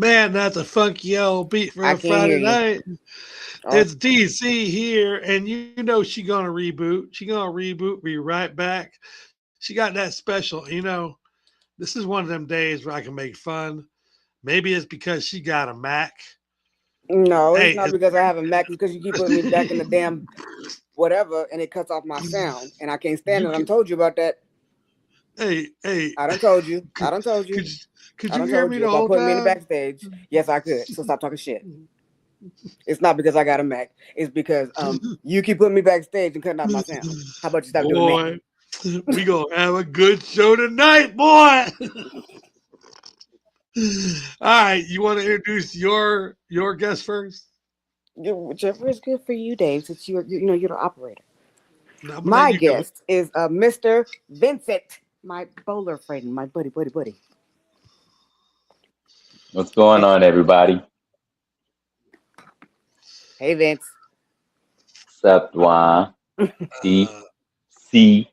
Man, that's a funky old beat for a Friday night. It's DC here, and you know she gonna reboot. She gonna reboot, be right back. She got that special, This is one of them days where I can make fun. Maybe it's because she got a Mac. No, it's not because I have a Mac. It's because you keep putting me back in the damn whatever, and it cuts off my sound, and I can't stand it. I told you about that. Hey. I done told you. Could you hear me the whole time? Put me in the backstage. Yes, I could. So stop talking shit. It's not because I got a Mac. It's because you keep putting me backstage and cutting out my sound. How about you stop doing that? We gonna have a good show tonight, boy. All right, you want to introduce your guest first? Whichever is good for you, Dave. Since you're the operator. My guest is Mr. Vincent, my bowler friend, my buddy. What's going on, everybody? Hey, Vince. What's up, Dwan? DC.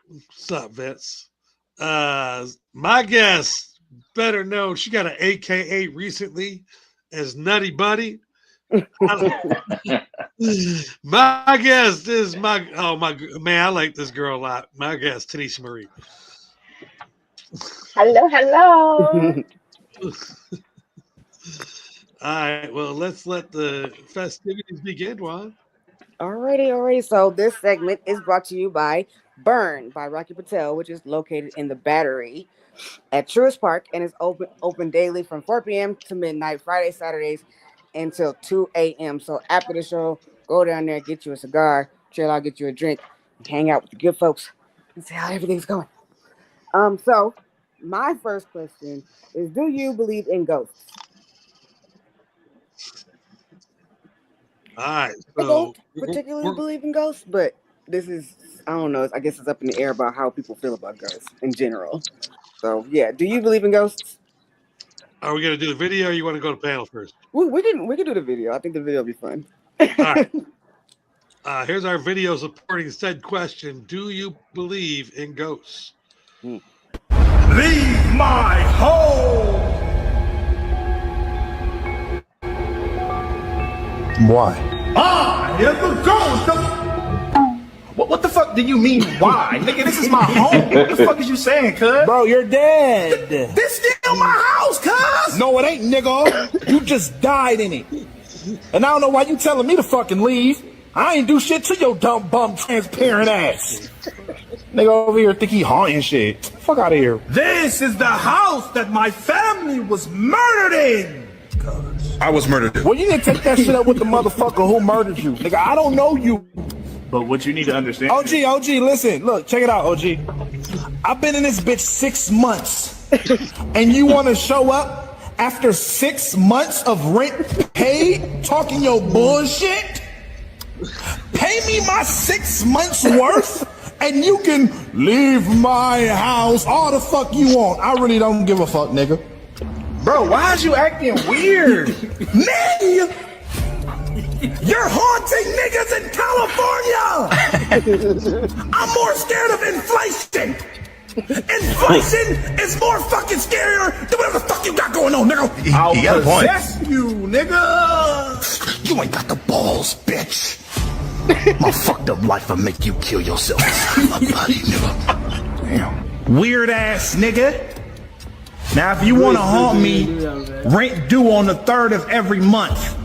What's up, Vince? My guest, better known, she got an AKA recently as Nutty Buddy. My guest is my man. I like this girl a lot. My guest, Tanisha Marie. Hello. All right, well, let's let the festivities begin, Dwan. Alrighty. So this segment is brought to you by Burn by Rocky Patel, which is located in the Battery at Truist Park and is open daily from 4 p.m. to midnight, Friday, Saturdays until 2 a.m. So after the show, go down there, get you a cigar, chill out, get you a drink, hang out with the good folks, and see how everything's going. So my first question is, do you believe in ghosts? All right. So I don't particularly believe in ghosts, but this is, I don't know, I guess it's up in the air about how people feel about ghosts in general. So, yeah. Do you believe in ghosts? Are we going to do the video or you want to go to panel first? We can do the video. I think the video will be fun. All right. Here's our video supporting said question. Do you believe in ghosts? Leave my home! Why? I am the ghost of... What the fuck do you mean, why? Nigga, this is my home. What the fuck is you saying, cuz? Bro, you're dead. This still my house, cuz! No, it ain't, nigga. You just died in it. And I don't know why you telling me to fucking leave. I ain't do shit to your dumb bum transparent ass. Nigga over here think he haunting shit. Fuck out of here. This is the house that my family was murdered in. I was murdered. Well, you need to take that shit up with the motherfucker who murdered you. Nigga, I don't know you. But what you need to understand... OG, listen. Look, check it out, OG. I've been in this bitch 6 months. And you want to show up after 6 months of rent paid talking your bullshit? Pay me my 6 months worth and you can leave my house all the fuck you want. I really don't give a fuck, nigga. Bro, why is you acting weird? Nigga! You're haunting niggas in California! I'm more scared of inflation! Inflation is more fucking scarier than whatever the fuck you got going on, nigga! I'll possess you, nigga! You ain't got the balls, bitch! My fucked up life will make you kill yourself. Damn. Weird ass nigga. Now, if you want to haunt me, rent due on the 3rd of every month.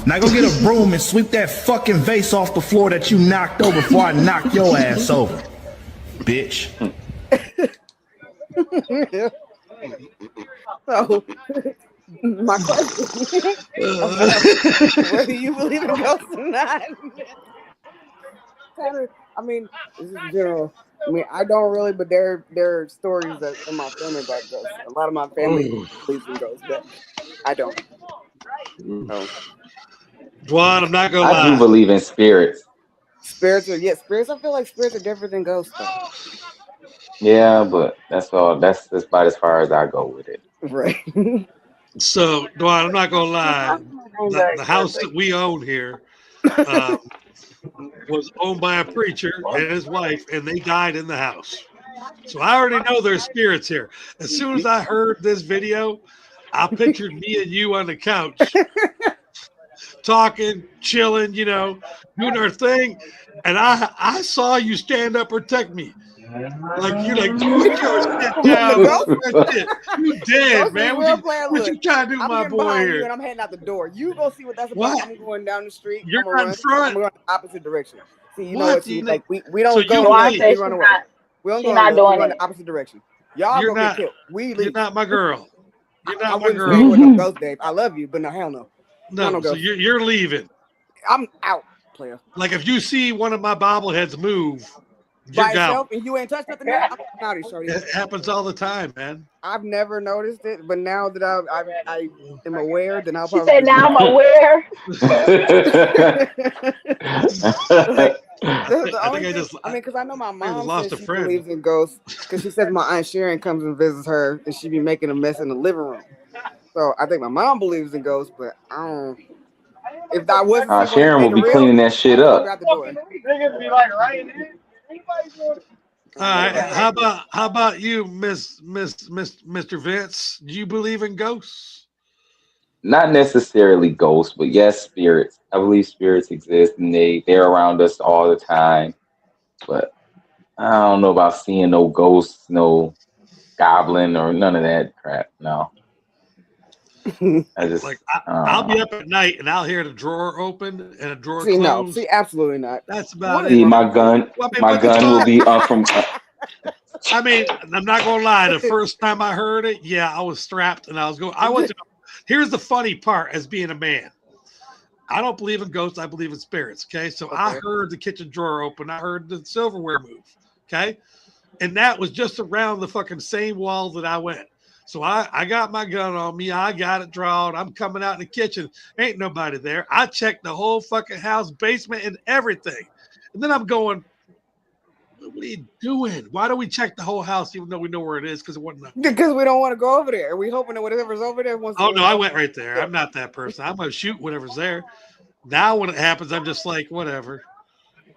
Now go get a broom and sweep that fucking vase off the floor that you knocked over before I knock your ass over, bitch. So, my question, whether you believe in ghosts or not. I mean, this is general. I mean, I don't really, but there are stories that in my family about ghosts. A lot of my family believes in ghosts, but I don't. So. Dwan, I'm not gonna lie. I do believe in spirits. Spirits. I feel like spirits are different than ghosts, though. Yeah, but that's all. That's about as far as I go with it. Right. So, Dwan, I'm not gonna lie. The house that we own here was owned by a preacher and his wife, and they died in the house. So I already know there's spirits here. As soon as I heard this video, I pictured me and you on the couch, talking, chilling, doing our thing, and I saw you stand up, protect me. Like you're like, put your shit down. You dead, man. What you trying to do, my boy here? You and I'm heading out the door. You go see what that's about. What? I'm going down the street. You're I'm in front. I'm going the opposite direction. See, you know What? what? See, like we don't So go. We run away. We don't go. We run the opposite direction. Y'all go get killed. We leave. You're not my girl. You're not my girl. I wouldn't stay with no ghost, Dave. I love you, but no, hell no. No, so you're leaving. I'm out, player. Like if you see one of my bobbleheads move, by itself and you ain't touched nothing yet, I'm out of shorty. It happens all the time, man. I've never noticed it, but now that I am aware, then I'll probably. She said, "Now I'm aware." Because I know my mom says she believes in ghosts because she says my Aunt Sharon comes and visits her and she be making a mess in the living room. So I think my mom believes in ghosts, but I don't. If I wasn't, Sharon will be cleaning that shit up. All right. How about you, Mr. Vince? Do you believe in ghosts? Not necessarily ghosts, but yes, spirits. I believe spirits exist and they're around us all the time. But I don't know about seeing no ghosts, no goblin or none of that crap. No. I just I'll be up at night and I'll hear the drawer open and a drawer close. No, absolutely not. That's about it. My gun will be from. I mean, I'm not gonna lie. The first time I heard it, yeah, I was strapped and I was going. Here's the funny part: as being a man, I don't believe in ghosts. I believe in spirits. Okay, so I heard the kitchen drawer open. I heard the silverware move. Okay, and that was just around the fucking same wall that I went. So I got my gun on me. I got it drawn. I'm coming out in the kitchen. Ain't nobody there. I checked the whole fucking house, basement, and everything. And then I'm going, what are you doing? Why do we check the whole house even though we know where it is? Because it wasn't. Because we don't want to go over there. We hoping that whatever's over there wants to. Oh, no, I went right there. I'm not that person. I'm going to shoot whatever's there. Now when it happens, I'm just like, whatever.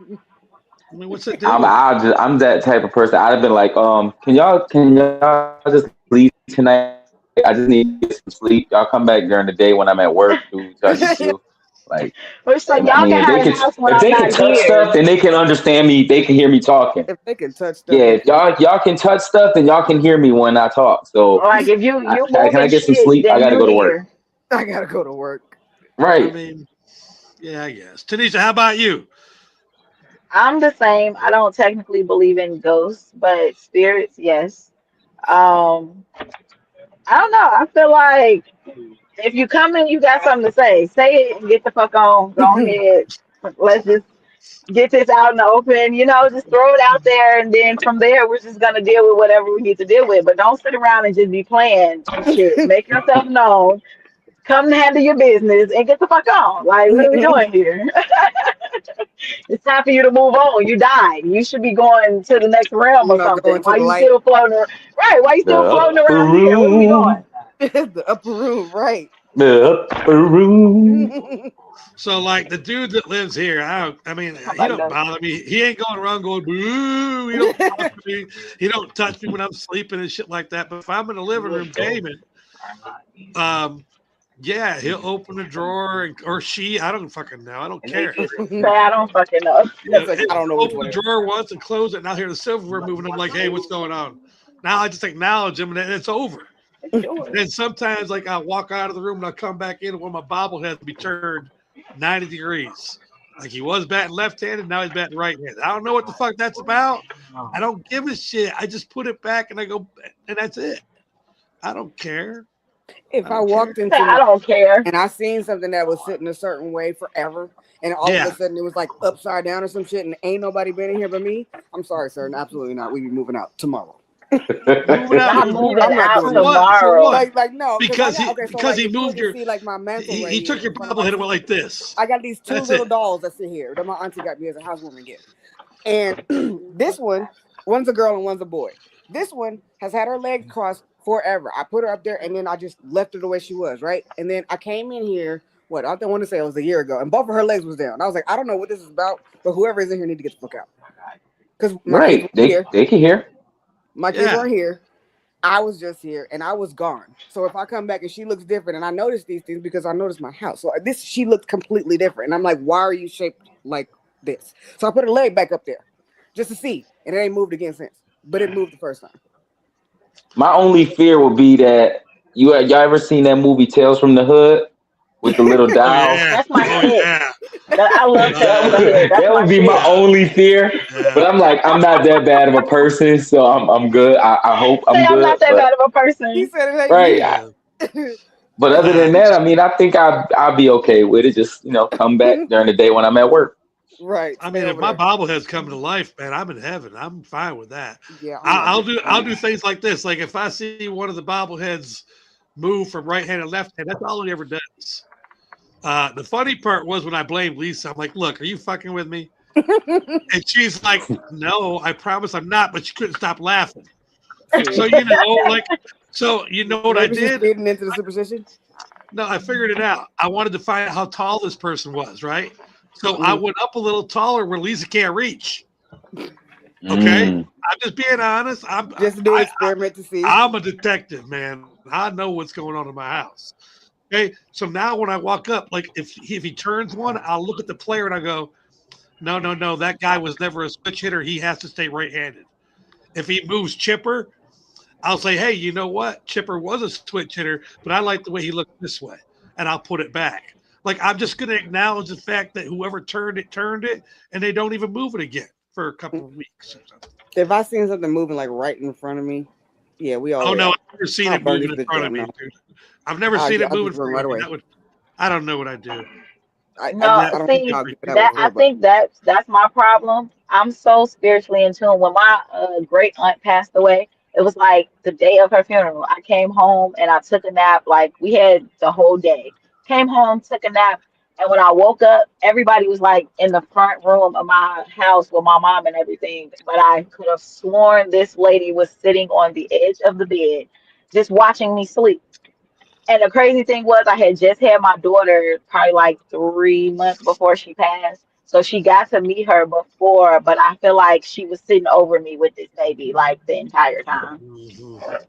I mean, what's it doing? I'm that type of person. I'd have been like, can y'all just leave tonight? I just need to get some sleep. Y'all come back during the day when I'm at work. Like, if they can touch stuff, then they can understand me. They can hear me talking. If they can touch stuff, yeah. If y'all can touch stuff, then y'all can hear me when I talk. So, like if you can I get some sleep? I gotta go to work. I gotta go to work. Right. I mean, yeah, I guess. Tanisha, how about you? I'm the same. I don't technically believe in ghosts, but spirits, yes. I don't know. I feel like if you come in, you got something to say. Say it and get the fuck on. Go ahead. Let's just get this out in the open. Just throw it out there, and then from there, we're just gonna deal with whatever we need to deal with. But don't sit around and just be playing shit. Make yourself known. Come and handle your business and get the fuck on. Like, what are we doing here? It's time for you to move on. You died. You should be going to the next realm or something. Why you still floating around? Right. Why you still floating around here? What are we doing? The upper room, right. The upper room. So, like, the dude that lives here, he don't bother me. He ain't going around going, boo. He don't talk to me. He don't touch me when I'm sleeping and shit like that. But if I'm in the living room gaming, yeah, he'll open a drawer or she. I don't fucking know. I don't care. I don't fucking know. I don't know. Open the drawer once and close it, and I'll hear the silverware moving. I'm like, hey, what's going on? Now I just acknowledge him, and then it's over. And then sometimes, like, I'll walk out of the room and I'll come back in, and one of my bobbleheads will be turned 90 degrees. Like he was batting left-handed, now he's batting right-handed. I don't know what the fuck that's about. I don't give a shit. I just put it back and I go, and that's it. I don't care. If I walked into, I don't care, and I seen something that was sitting a certain way forever, and all of a sudden it was like upside down or some shit, and ain't nobody been in here but me. I'm sorry, sir, absolutely not. We be moving out tomorrow. moving out tomorrow. Like no, because he moved your. See, like my mantle. He took your bobblehead and went like this. I got these two little dolls that sit here that my auntie got me as a housewarming gift, and this one's a girl and one's a boy. This one has had her legs crossed forever. I put her up there and then I just left her the way she was, right? And then I came in here, I don't want to say it was a year ago, and both of her legs was down. I was like, I don't know what this is about, but whoever is in here need to get the fuck out. Because they can hear. My kids weren't here. I was just here and I was gone. So if I come back and she looks different, and I notice these things because I noticed my house. So she looked completely different. And I'm like, why are you shaped like this? So I put her leg back up there just to see. And it ain't moved again since. But it moved the first time. My only fear would be that y'all ever seen that movie Tales from the Hood with the little dolls? That's my shit. I love that. That would be my only fear. But I'm like, I'm not that bad of a person, so I'm good. I hope I'm good. I'm not that bad of a person. He said it ain't right. But other than that, I mean, I think I'll be okay with it. Just come back during the day when I'm at work. Right. I mean, if my bobbleheads come to life, man, I'm in heaven. I'm fine with that. Yeah. I'll do things like this. Like if I see one of the bobbleheads move from right hand to left hand, that's all he ever does. The funny part was when I blamed Lisa. I'm like, look, are you fucking with me? And she's like, no, I promise I'm not. But she couldn't stop laughing. So what I did? Feeding into the superstition? No, I figured it out. I wanted to find out how tall this person was, right? So I went up a little taller where Lisa can't reach. Okay, I'm just being honest. I'm just do an experiment to see. I'm a detective, man. I know what's going on in my house. Okay, so now when I walk up, like if he turns one, I'll look at the player and I go, no, that guy was never a switch hitter. He has to stay right-handed. If he moves Chipper, I'll say, hey, you know what? Chipper was a switch hitter, but I like the way he looked this way, and I'll put it back. Like I'm just going to acknowledge the fact that whoever turned it, and they don't even move it again for a couple of weeks. If I seen something moving like right in front of me, yeah, we all. Oh no, I've never seen it moving in front of me, dude. I've never seen it moving right away. I don't know what I do. I think that's my problem. I'm so spiritually in tune. When my great aunt passed away, it was like the day of her funeral. I came home and I took a nap. Like we had the whole day. Came home, took a nap, and when I woke up, everybody was like in the front room of my house with my mom and everything. But I could have sworn this lady was sitting on the edge of the bed, just watching me sleep. And the crazy thing was, I had just had my daughter probably like 3 months before she passed. So she got to meet her before, but I feel like she was sitting over me with this baby like the entire time.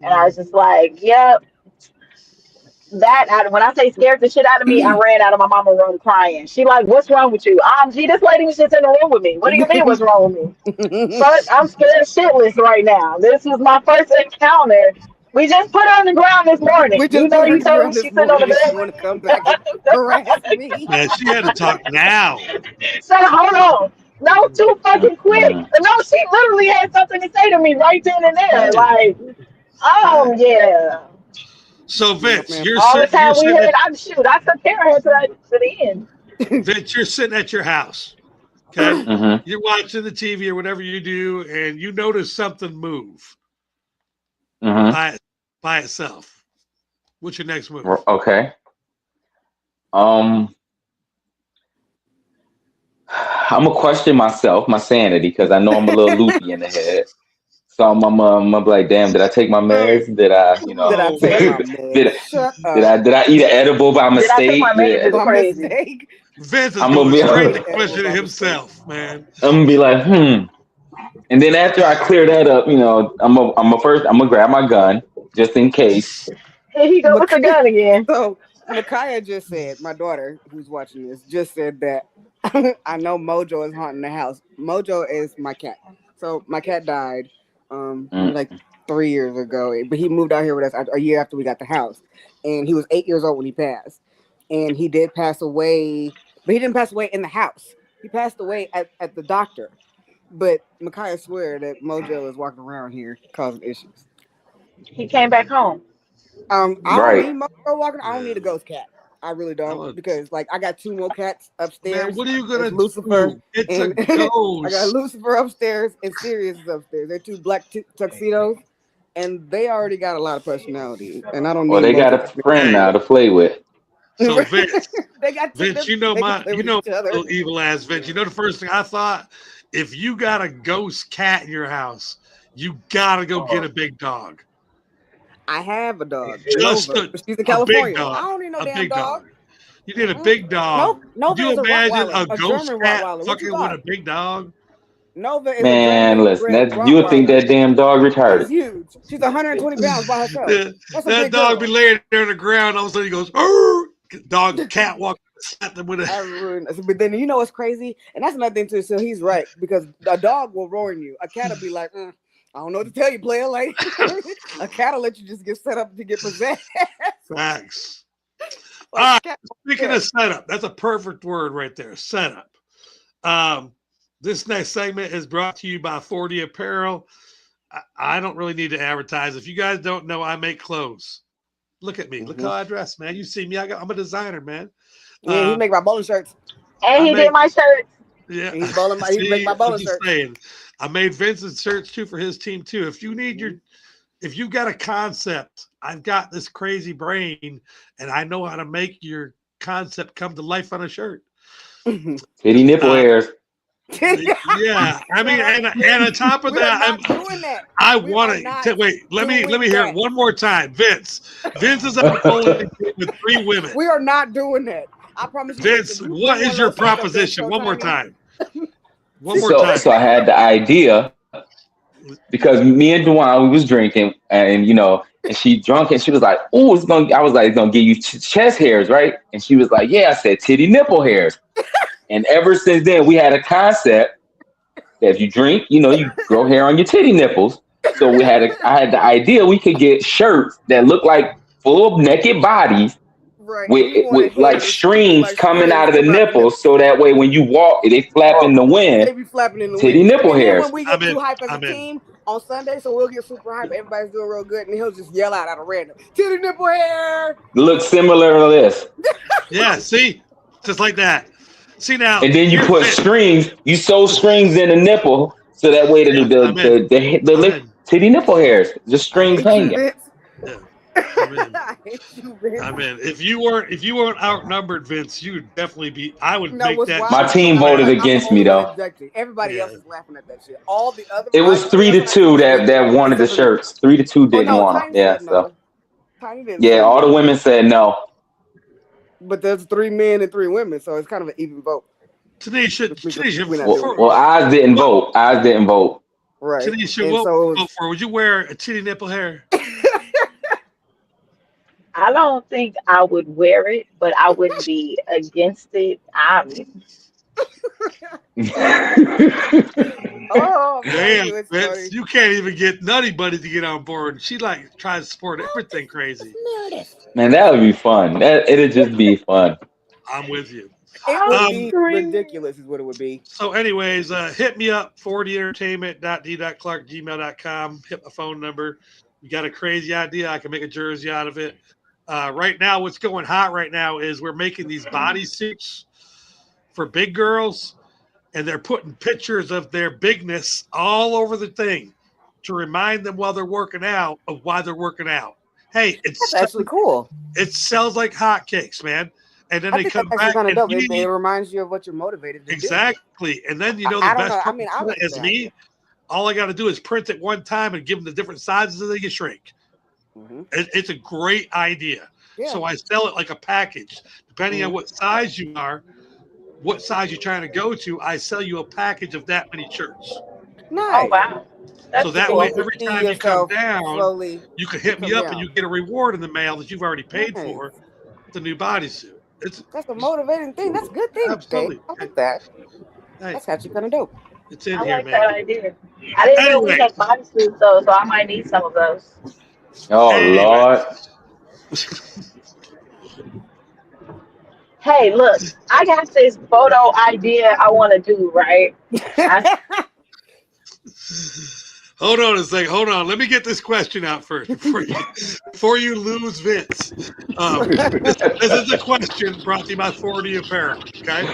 And I was just like, yep. When I say scared the shit out of me, I ran out of my mama's room crying. She like, what's wrong with you? Gee, this lady was just in the room with me. What do you mean what's wrong with me? But I'm scared shitless right now. This is my first encounter. We just put her on the ground this morning. You told me she's sitting on the bed. You want to come back and harass me? Man, she had to talk now. So hold on. No, too fucking quick. No, she literally had something to say to me right then and there. Like, oh yeah. So Vince, you're all the time we had. I took care of her to the end. Vince, you're sitting at your house. Okay, you're watching the TV or whatever you do, and you notice something move by itself. What's your next move? Okay. I'm gonna question myself, my sanity, because I know I'm a little loopy in the head. So I'm gonna be like, damn, did I take my meds? Did I eat an edible by mistake? Vince is going straight to question himself, man. I'm gonna be like, And then after I clear that up, I'm gonna grab my gun just in case. Here he go with the gun again. So Micaiah just said, my daughter who's watching this just said that I know Mojo is haunting the house. Mojo is my cat. So my cat died like 3 years ago, but he moved out here with us a year after we got the house, and he was 8 years old when he passed. And he did pass away, but he didn't pass away in the house. He passed away at the doctor. But Micaiah swear that Mojo is walking around here causing issues. He came back home. I don't need Mojo walking. I don't need a ghost cat. I really don't, because like I got 2 more cats upstairs. Man, what are you gonna do? Lucifer. It's a ghost. I got Lucifer upstairs and Sirius is upstairs. They're 2 black tuxedos, and they already got a lot of personality. And I don't. Well, they got a friend now to play with. So Vince, they got Vince, little evil ass Vince. You know the first thing I thought? If you got a ghost cat in your house, you gotta go get a big dog. I have a dog. She's in California. I don't need no damn dog. You need a big dog. Nova Could you imagine a ghost German cat Rottweiler. fucking with a big dog? Nova is man, listen, you would think that damn dog retarded. He's huge. She's 120 pounds by herself. That dog be laying there on the ground. All of a sudden he goes, "Arr!" Dog, cat walk, slap them with it. But then you know what's crazy, and that's another thing too. So he's right, because a dog will roar in you. A cat will be like, I don't know what to tell you, player. Like a cat will let you just get set up to get possessed. Facts. All right. Speaking of setup, that's a perfect word right there. Setup. This next segment is brought to you by 40 Apparel. I don't really need to advertise. If you guys don't know, I make clothes. Look at me. Look how I dress, man. You see me. I'm a designer, man. Yeah, he make my bowling shirts. And he did my shirts. Yeah. He make my bowling shirts. I made Vincent's shirts too for his team too. If you need if you got a concept, I've got this crazy brain and I know how to make your concept come to life on a shirt. Titty nipple hairs. Yeah, I mean, and on top of that, I want to wait. Let me hear it one more time. Vince is on a bowling team with 3 women. We are not doing that. I promise you. Vince, what is your proposition? One more time. One more time. So I had the idea because me and Dwan, we was drinking, and and she drunk, and she was like, "Oh, it's gonna." I was like, "It's gonna give you chest hairs, right?" And she was like, "Yeah." I said, "Titty nipple hairs." And ever since then, we had a concept that if you drink, you grow hair on your titty nipples. So I had the idea we could get shirts that look like full naked bodies, right, with like strings coming out of the nipples, so that way when you walk, they flap in the wind. They be flapping in the titty wind. nipple hairs. When we get too hype as a team on Sunday, so we'll get super hype. Everybody's doing real good, and he'll just yell out of random, "Titty nipple hair." Looks similar to this. Yeah, see, just like that. See now, and then you put strings. You sew strings in the nipple, so that way the titty nipple hairs, just strings hanging. I'm in. If you weren't outnumbered, Vince, you'd definitely be. I would make that. My team voted against me though. Everybody else is laughing at that shit. All the other. It was 3-2 that wanted the shirts. 3-2 didn't want them. Yeah, so. Yeah, all the women said no. But there's 3 men and 3 women, so it's kind of an even vote. Tanisha, well, Oz didn't vote. Right. Tanisha, what would you vote for? Would you wear a titty nipple hair? I don't think I would wear it, but I wouldn't be against it. Oh man, Vince, you can't even get Nutty Buddy to get on board. She tries to support everything crazy. Man, that would be fun. It'd just be fun. I'm with you. It would be ridiculous, is what it would be. So, anyways, hit me up 40entertainment.d.clark@gmail.com. Hit my phone number. You got a crazy idea? I can make a jersey out of it. Right now, what's going hot right now is we're making these bodysuits for big girls, and they're putting pictures of their bigness all over the thing to remind them while they're working out of why they're working out. Hey, that's actually cool. It sells like hotcakes, man. And then they come back and it reminds you of what you're motivated to do. Exactly. And then the best is me. All I got to do is print it one time and give them the different sizes and they can shrink. Mm-hmm. It's a great idea. Yeah. So I sell it like a package. Depending on what size you are, what size you're trying to go to, I sell you a package of that many shirts. Nice. Oh, wow. So that way, every time you come down, you can hit me up and you get a reward in the mail that you've already paid for the new bodysuit. That's a motivating thing. That's a good thing. Absolutely. I like that. Hey, that's actually kind of dope. It's in I here, like man. that idea. I didn't know we had bodysuits though, so I might need some of those. Oh, Lord. Hey, look, I got this photo idea I want to do, right? Hold on a second. Hold on. Let me get this question out first before you lose Vince. This is a question brought to you by 40 Apparel. Okay.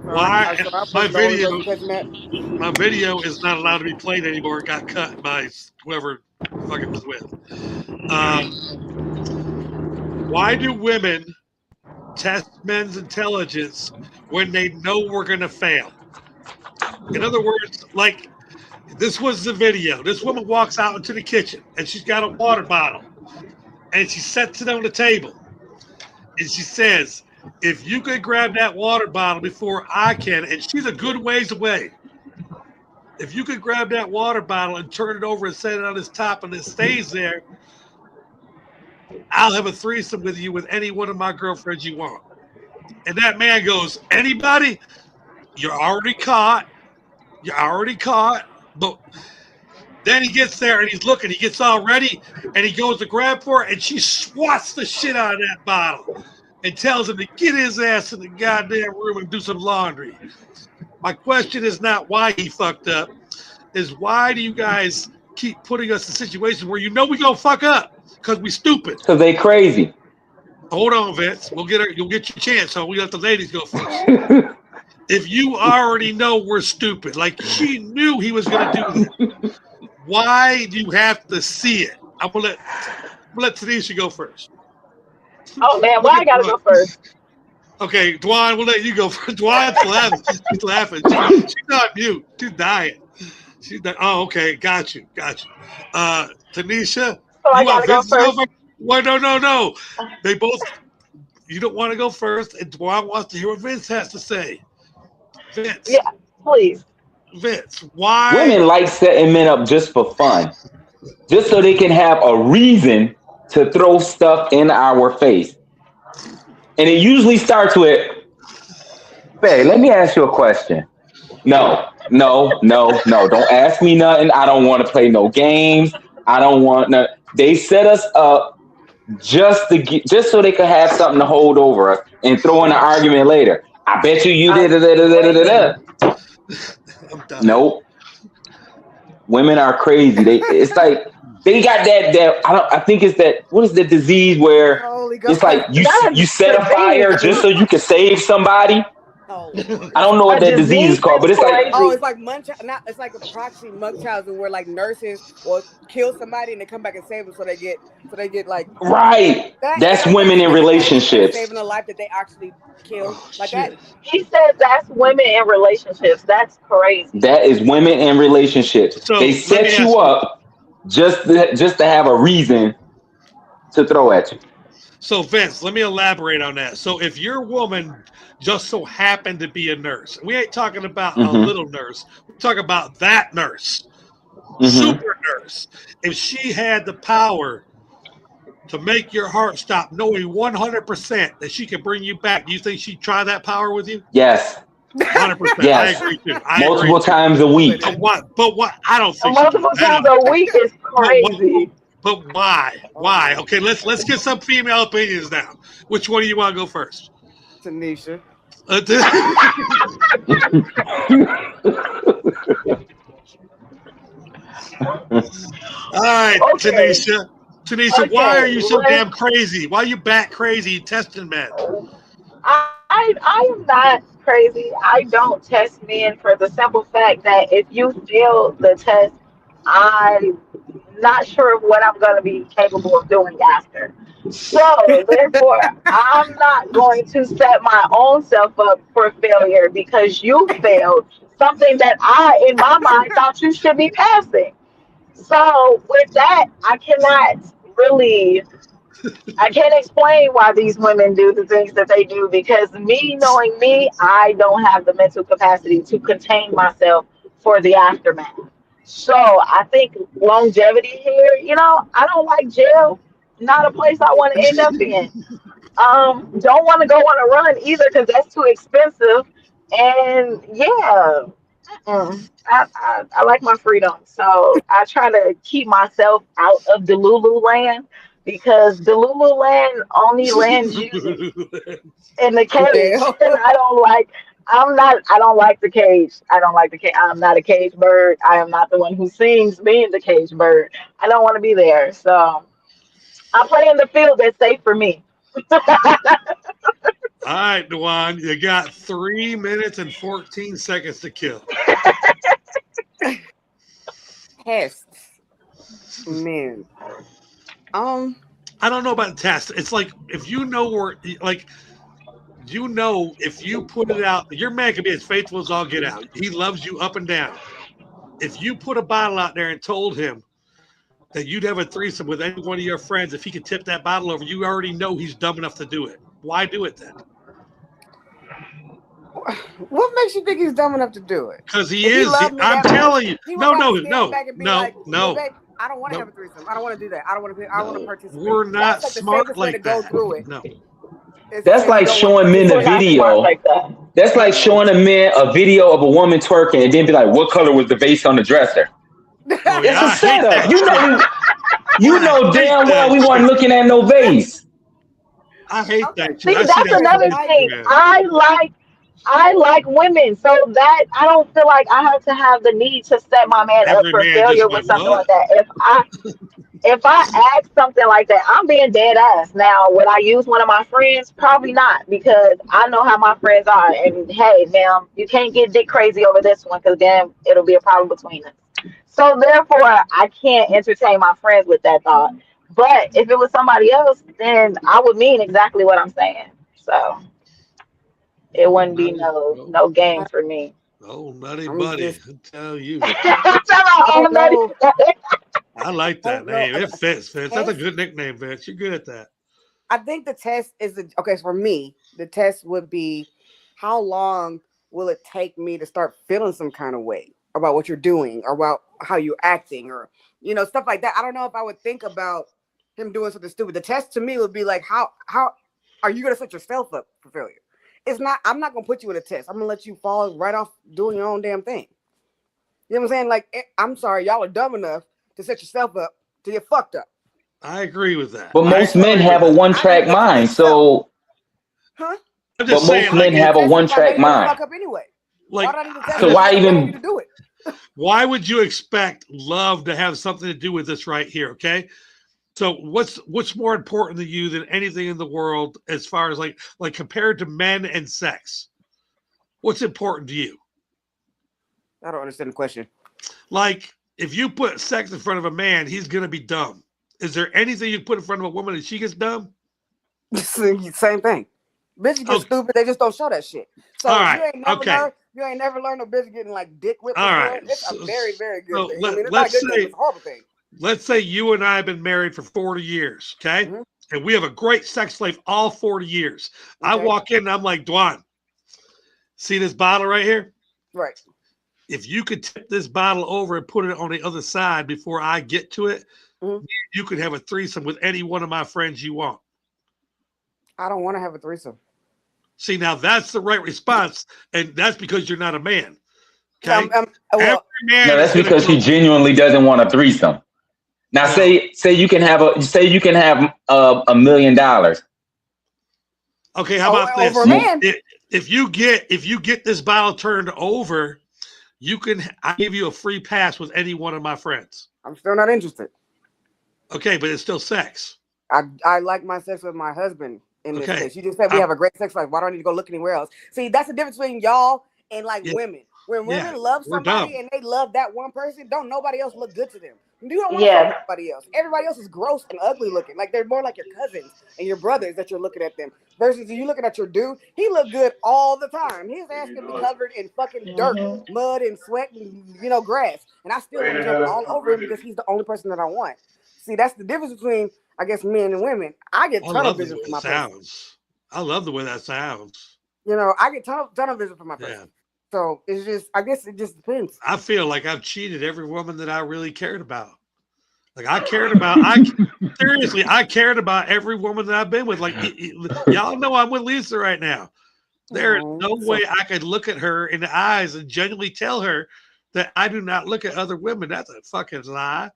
Why my video is not allowed to be played anymore. It got cut by whoever fucking was with. Why do women test men's intelligence when they know we're gonna fail? In other words, like. This was the video. This woman walks out into the kitchen and she's got a water bottle and she sets it on the table and she says, if you could grab that water bottle before I can, and she's a good ways away, If you could grab that water bottle and turn it over and set it on its top and it stays there, I'll have a threesome with you with any one of my girlfriends you want. And that man goes, anybody? You're already caught. You're already caught. But then he gets there and he's looking. He gets all ready and he goes to grab for it and she swats the shit out of that bottle and tells him to get his ass in the goddamn room and do some laundry. My question is not why he fucked up, is why do you guys keep putting us in situations where you know we gonna fuck up because we stupid? Because they crazy. Hold on, Vince. You'll get your chance. So we let the ladies go first. If you already know we're stupid, like she knew he was gonna do that, why do you have to see it? I'm gonna let Tanisha go first. Oh man, why I gotta go first? Okay, Dwan, we'll let you go first. Dwan's laughing. She's laughing. She's not mute. She's dying. Oh, okay. Got you. Tanisha, So I gotta go first. Well, no. They both. You don't want to go first, and Dwan wants to hear what Vince has to say. Vince. Yeah, please. Vince, why? Women like setting men up just for fun, just so they can have a reason to throw stuff in our face. And it usually starts with, "Babe, let me ask you a question." No. Don't ask me nothing. I don't want to play no games. I don't want no. They set us up just so they could have something to hold over us and throw in an argument later. I bet you did. Nope. Women are crazy. It's like they got that. I think it's that. What is the disease where it's like you set a fire just so you can save somebody? Oh. I don't know what that disease is called, but it's like it's like it's like a proxy Munchausen where like nurses will kill somebody and they come back and save them so they get like right. That's women in relationships saving a life that they actually killed like that. He said that's women in relationships. That's crazy. That is women in relationships. So they set you up just to have a reason to throw at you. So Vince, let me elaborate on that. So if your woman just so happened to be a nurse, we ain't talking about a little nurse, we're talking about that nurse, super nurse. If she had the power to make your heart stop, knowing 100% that she can bring you back, do you think she'd try that power with you? Yes. 100%. Yes. I agree too. Multiple times a week. But what? I don't think multiple times a week is crazy. But why? Why? Okay, let's get some female opinions now. Which one do you want to go first? Tanisha. All right, okay. Tanisha, okay. Why are you so damn crazy? Why are you bat crazy testing men? I am not crazy. I don't test men for the simple fact that if you fail the test, I'm not sure of what I'm going to be capable of doing after. So, therefore, I'm not going to set my own self up for failure because you failed something that I, in my mind, thought you should be passing. So, with that, I can't explain why these women do the things that they do because knowing me, I don't have the mental capacity to contain myself for the aftermath. So I think longevity here, I don't like jail. Not a place I want to end up in. Don't want to go on a run either because that's too expensive. And yeah, I like my freedom. So I try to keep myself out of Delulu land because Delulu land only lands you in the cage. And I don't like the cage. I'm not a cage bird. I am not the one who sings being the cage bird. I don't want to be there. So I play in the field that's safe for me. All right, Dwan, you got 3 minutes and 14 seconds to kill. Tests. Man. I don't know about tests. It's like if you know where, like, if you put it out, your man can be as faithful as all get out. He loves you up and down. If you put a bottle out there and told him that you'd have a threesome with any one of your friends, if he could tip that bottle over, you already know he's dumb enough to do it. Why do it then? What makes you think he's dumb enough to do it? Because he is. I'm telling you. No. I don't want to have a threesome. I don't want to do that. I want to participate. We're not That's smart way to go through it. No. That's like showing men the video. That's like showing a man a video of a woman twerking and then be like, "What color was the vase on the dresser?" Oh, It's a setup. You know damn well we weren't looking at no vase. I hate that. See, that's another thing. I like women, so that I don't feel like I have to have the need to set my man up for failure with something like that. If I ask something like that, I'm being dead ass. Now, would I use one of my friends? Probably not, because I know how my friends are. And hey, ma'am, you can't get dick crazy over this one, because then it'll be a problem between us. So therefore, I can't entertain my friends with that thought. But if it was somebody else, then I would mean exactly what I'm saying. So it wouldn't be no game for me. Oh, nutty buddy, I tell you. I like that name. It fits. That's a good nickname, Vince. You're good at that. I think the test is okay. For me, the test would be how long will it take me to start feeling some kind of way about what you're doing or about how you're acting or stuff like that. I don't know if I would think about him doing something stupid. The test to me would be like how are you gonna set yourself up for failure? It's not. I'm not gonna put you in a test. I'm gonna let you fall right off doing your own damn thing. You know what I'm saying? Like, I'm sorry, y'all are dumb enough to set yourself up to get fucked up. I agree with that. But most men have a one-track mind, so. Huh? But most men have a one-track mind. Fuck up anyway. Like, so why even do it? Why would you expect love to have something to do with this right here? Okay. So what's more important to you than anything in the world as far as like compared to men and sex? What's important to you? I don't understand the question. Like, if you put sex in front of a man, he's gonna be dumb. Is there anything you put in front of a woman and she gets dumb? Same thing. Bitches get stupid. They just don't show that shit. So you ain't never learned a bitch getting like dick whipped. All right. It's a very, very good thing. It's a horrible thing. Let's say you and I have been married for 40 years, okay? Mm-hmm. And we have a great sex life all 40 years. Okay. I walk in and I'm like, Dwan, see this bottle right here? Right. If you could tip this bottle over and put it on the other side before I get to it, you could have a threesome with any one of my friends you want. I don't want to have a threesome. See, now that's the right response, and that's because you're not a man. Okay? That's because he genuinely doesn't want a threesome. Now, say you can have $1 million. Okay, how about this? If you get this bottle turned over, I give you a free pass with any one of my friends. I'm still not interested. Okay, but it's still sex. I like my sex with my husband in this case. You just said we have a great sex life. Why do I need to go look anywhere else? See, that's the difference between y'all and women. When women love somebody and they love that one person, don't nobody else look good to them. You don't want to love everybody else. Everybody else is gross and ugly looking. Like they're more like your cousins and your brothers that you're looking at them. Versus you looking at your dude, he look good all the time. His ass can be covered in fucking dirt, mud, and sweat, and grass. And I still want to jump all over him because he's the only person that I want. See, that's the difference between, I guess, men and women. I get tunnel vision for my person. I love the way that sounds. I get tunnel vision for my person. Yeah. So it's just, I guess it just depends. I feel like I've cheated every woman that I really cared about. Like I cared about every woman that I've been with. Like y'all know I'm with Lisa right now. There's no way I could look at her in the eyes and genuinely tell her that I do not look at other women. That's a fucking lie.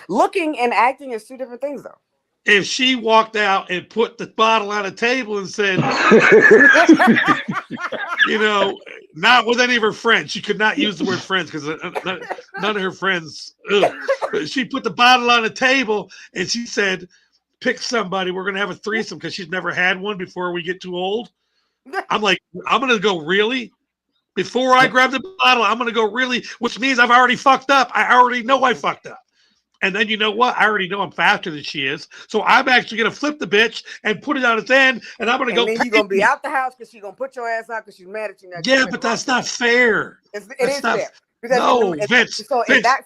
Looking and acting is two different things, though. If she walked out and put the bottle on a table and said, not with any of her friends, she could not use the word friends because none of her friends. But she put the bottle on the table and she said, pick somebody. We're going to have a threesome because she's never had one before we get too old. I'm like, I'm going to go, really? Before I grab the bottle, I'm going to go, really? Which means I've already fucked up. I already know I fucked up. And then you know what? I already know I'm faster than she is. So I'm actually going to flip the bitch and put it on its end. And I'm going to go. And then you're going to be out the house because she's going to put your ass out because she's mad at you now. Yeah, but that's not fair. It is fair. No, Vince. So Vince, that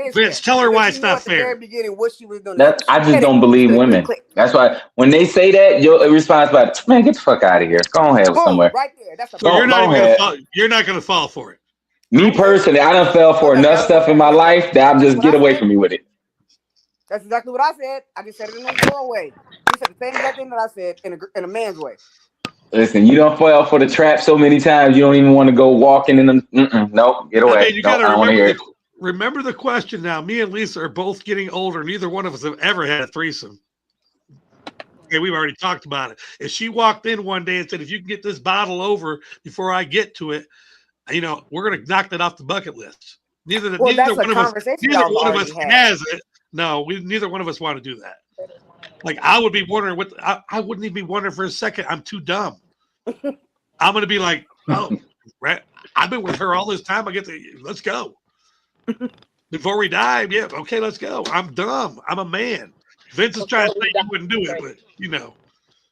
is Vince, fair. tell her why Because it's not at the very fair. beginning, what she was doing. I just don't believe women. That's why when they say that, your response is, man, get the fuck out of here. Go ahead somewhere. Right there. That's so you're not going to fall for it. Me personally, I done fell for enough stuff in my life that I'm just get away from me with it. That's exactly what I said. I just said it in a girl way. You said the same exact thing that I said in a man's way. Listen, you don't fall for the trap so many times you don't even want to go walking in them. Nope, get away. I mean, you got to remember remember the question now. Me and Lisa are both getting older. Neither one of us have ever had a threesome. Okay, we've already talked about it. If she walked in one day and said, if you can get this bottle over before I get to it, we're going to knock that off the bucket list. Neither one of us has it. No, neither one of us want to do that. Like, I would be wondering I wouldn't even be wondering for a second. I'm too dumb. I'm going to be like, oh, right. I've been with her all this time. Let's go. Before we die, yeah, okay, let's go. I'm dumb. I'm a man. Vince is trying to say he wouldn't do it, but,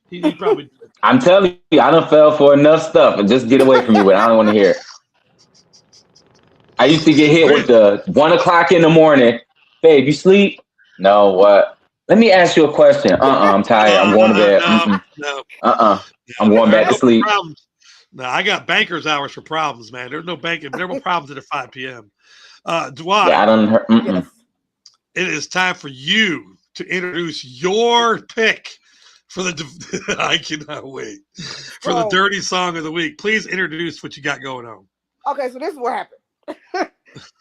he probably did. I'm telling you, I done fell for enough stuff and just get away from me with it. I don't want to hear it. I used to get hit with the 1 o'clock in the morning. Babe, you sleep? No, what? Let me ask you a question. I'm tired. I'm going to bed. No. I'm going back to sleep. No, I got banker's hours for problems, man. There's no banking. There were problems at 5 p.m. Dwan, yeah, I don't. It is time for you to introduce your pick for the. I cannot wait for the dirty song of the week. Please introduce what you got going on. Okay, so this is what happened.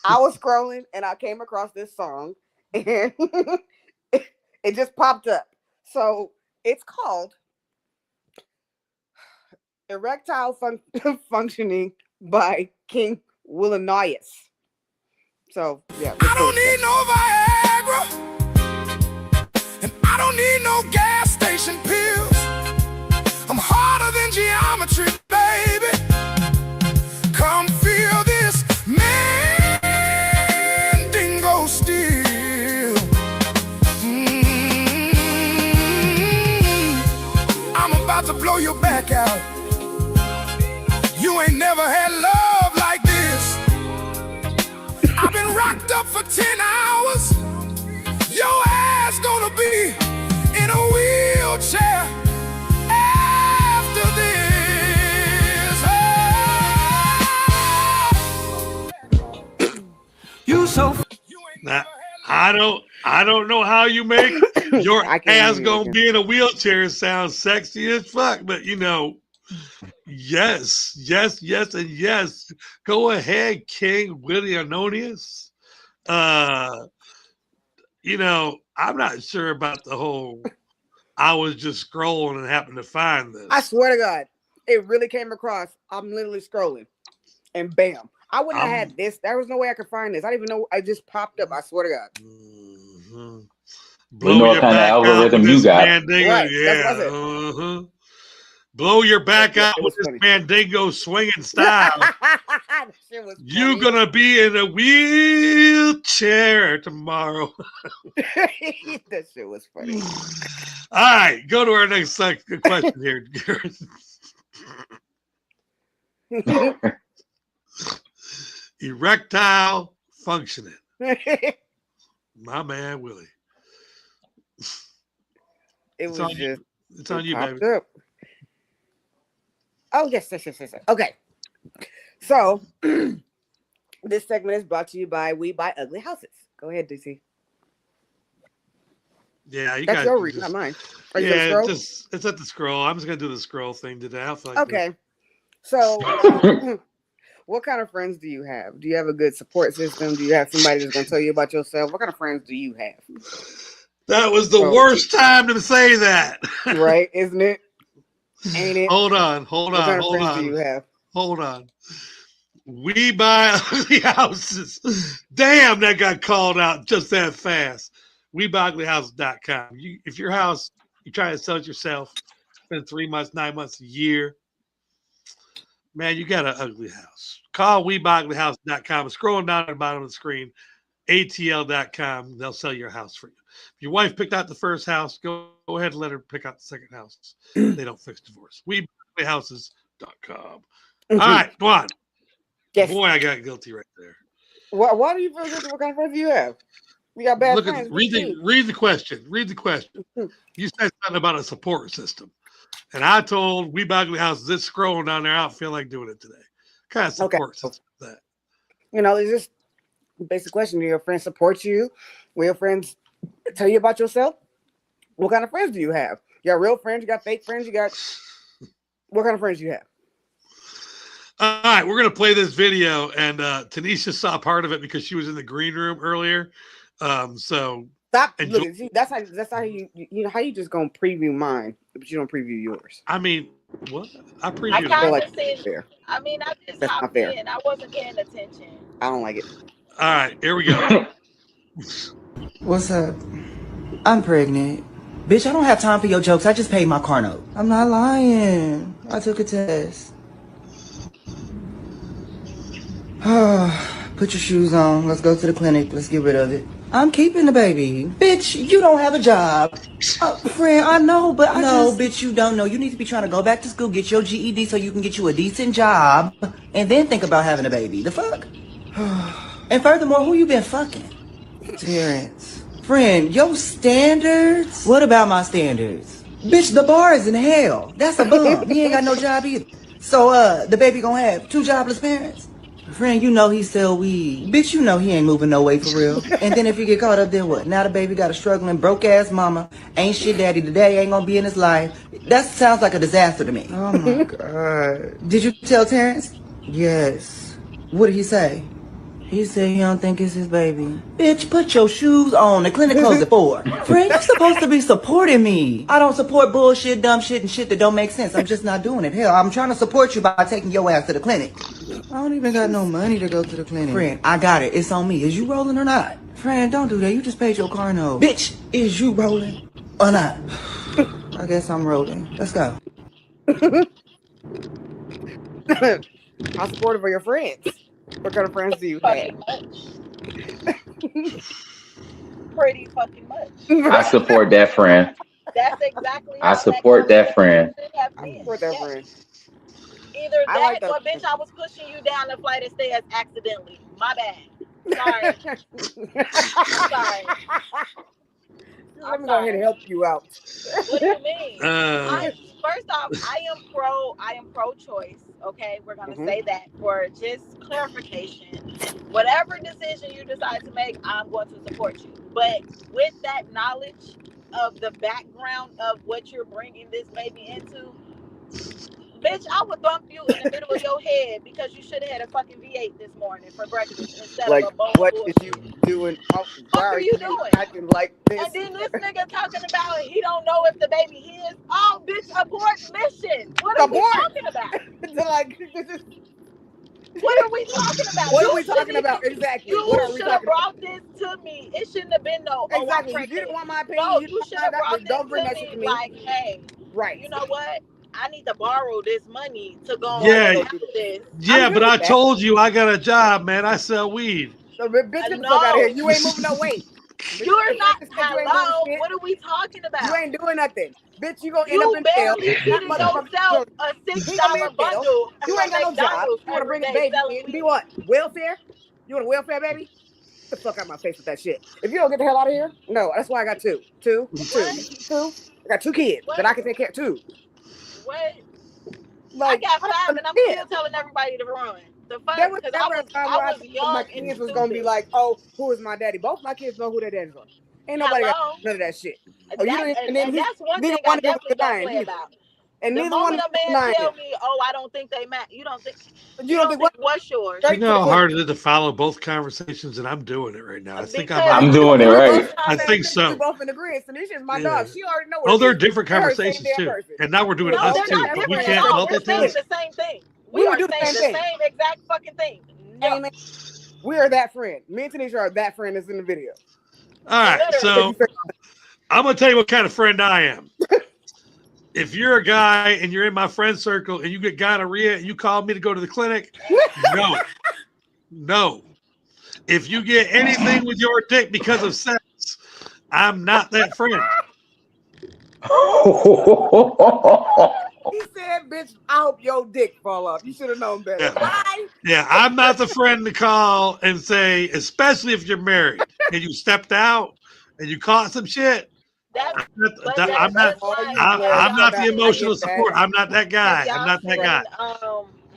I was scrolling and I came across this song, and it just popped up. So it's called Erectile Functioning by King Willenius. So, yeah. I don't need no Viagra, and I don't need no gas station pills. I'm harder than geometry, baby. Come feel this mandingo steel. I'm about to blow your back out. You ain't never had love like this. I've been rocked up for 10 hours. Your ass gonna be in a wheelchair after this. You so. Now, I don't know how you make your ass gonna be in a wheelchair sound sexy as fuck, but yes, and yes. Go ahead, King Willenius. I'm not sure about the whole. I was just scrolling and happened to find this. I swear to God, it really came across. I'm literally scrolling, and bam. I wouldn't have had this. There was no way I could find this. I didn't even know. I just popped up. I swear to God. Mm-hmm. Blow you know what kind of algorithm you got. Mandingo. Right, yeah. Blow your back out with this Mandingo swinging style. You're going to be in a wheelchair tomorrow. That shit was funny. All right. Go to our next question here. Erectile functioning. My man, Willie. It's on you, baby. Up. Oh, yes. Okay. So, this segment is brought to you by We Buy Ugly Houses. Go ahead, DC. Yeah, that's your read, not mine. Yeah, it's at the scroll. I'm just going to do the scroll thing today. Okay. So, what kind of friends do you have? Do you have a good support system? Do you have somebody that's going to tell you about yourself? What kind of friends do you have? That was the worst time to say that. Right, isn't it? Ain't it? Hold on. What kind of friends do you have? Hold on. We Buy Ugly Houses. Damn, that got called out just that fast. WeBuyUglyHouses.com. If your house, you're trying to sell it yourself, spend 3 months, 9 months, a year, man, you got an ugly house. Call WeBuyUglyHouses.com. Scrolling down at the bottom of the screen, ATL.com. They'll sell your house for you. If your wife picked out the first house, go ahead and let her pick out the second house. They don't fix divorce. WeBuyUglyHouses.com. All right, Dwan. Yes. Boy, I got guilty right there. Why do you feel good? What kind of friends do you have? We got bad friends. Read the question. Read the question. You said something about a support system. And I told We Bagley House, this scrolling down there, I don't feel like doing it today. What kind of support system is that? It's just a basic question. Do your friends support you? Will your friends tell you about yourself? What kind of friends do you have? You got real friends, you got fake friends, what kind of friends do you have? All right, we're gonna play this video, and Tanisha saw part of it because she was in the green room earlier. So stop. Look, see, that's how you just gonna preview mine, but you don't preview yours. I mean, what? I previewed. I kind of said. I mean, I just hopped in. I wasn't paying attention. I don't like it. All right, here we go. What's up? I'm pregnant. Bitch, I don't have time for your jokes. I just paid my car note. I'm not lying. I took a test. Put your shoes on. Let's go to the clinic. Let's get rid of it. I'm keeping the baby. Bitch, you don't have a job. Friend, I know, but bitch, you don't know. You need to be trying to go back to school, get your GED so you can get you a decent job, and then think about having a baby. The fuck? And furthermore, who you been fucking? Terrence. Friend, your standards? What about my standards? Bitch, the bar is in hell. That's a bum. He ain't got no job either. So, the baby gonna have 2 jobless parents? Friend, you know he sell weed. Bitch, you know he ain't moving no way for real. And then if you get caught up, then what? Now the baby got a struggling, broke-ass mama. Ain't shit daddy today, ain't gonna be in his life. That sounds like a disaster to me. Oh, my God. Did you tell Terrence? Yes. What did he say? He said he don't think it's his baby. Bitch, put your shoes on. The clinic closed at 4. Friend, you're supposed to be supporting me. I don't support bullshit, dumb shit, and shit that don't make sense. I'm just not doing it. Hell, I'm trying to support you by taking your ass to the clinic. I don't even got no money to go to the clinic. Friend, I got it. It's on me. Is you rolling or not? Friend, don't do that. You just paid your car note. Bitch, is you rolling or not? I guess I'm rolling. Let's go. How supportive are your friends? What kind of friends do you have? Pretty fucking much. I support that friend. That's exactly. I support that friend. I support that friend. Either that or bitch, I was pushing you down the flight of stairs accidentally. My bad. Sorry. Sorry. Let me go ahead and help you out. What do you mean? First off, I am pro-choice. Okay, we're gonna say that for just clarification. Whatever decision you decide to make, I'm going to support you. But with that knowledge of the background of what you're bringing this baby into, bitch, I would bump you in the middle of your head because you should have had a fucking V8 this morning for breakfast instead of a bowl what of is you doing? What are you doing? Acting like this. And then this nigga talking about he don't know if the baby is. Oh, bitch, abort mission. What are we talking about? What are we talking about? What are we talking about? Exactly. You should have brought this to me. It shouldn't have been no. Exactly. You didn't want my opinion. No, you should have brought this to me. Like, hey, right. You know what? I need to borrow this money to go on this. Yeah, but I told you I got a job, man. I sell weed. So, bitch, get the fuck out of here. You ain't moving no weight. You're not. Hello. What are we talking about? You ain't doing nothing. Bitch, you gonna end up in jail. You barely yourself a $6 bundle. You ain't got no job. You wanna bring a baby in? Be what? Welfare? You want a welfare baby? Get the fuck out of my face with that shit. If you don't get the hell out of here, no. That's why I got two. I got 2 kids that I can take care of too. What? Like, I got 5 and I'm still telling everybody to run. The fuck? There was never a time where I young my kids was gonna be like, oh, who is my daddy? Both my kids know who their daddies are. Ain't nobody got none of that shit. Oh, and that's one thing I definitely don't play about. And the neither one moment a man tell me, oh, I don't think they match. You don't think what's yours? You know how hard it is to follow both conversations, and I'm doing it right now. I think I'm doing it right. I think so. We're both in agreement. Tanisha's my dog. She already knows. Oh, they're different conversations too, and now we're doing us too. But we can't multitask. We're saying the same thing. We are saying the same exact fucking thing. No. We are that friend. Me and Tanisha are that friend that's in the video. All right, so I'm gonna tell you what kind of friend I am. If you're a guy and you're in my friend circle and you get gonorrhea and you call me to go to the clinic, no. If you get anything with your dick because of sex, I'm not that friend. He said bitch, I hope your dick fall off. You should have known better. Yeah. Bye. Yeah, I'm not the friend to call and say, especially if you're married and you stepped out and you caught some shit. That's, but I'm that's not. just like, I'm not the I emotional get that. support. I'm not that guy. I'm Have not that guy.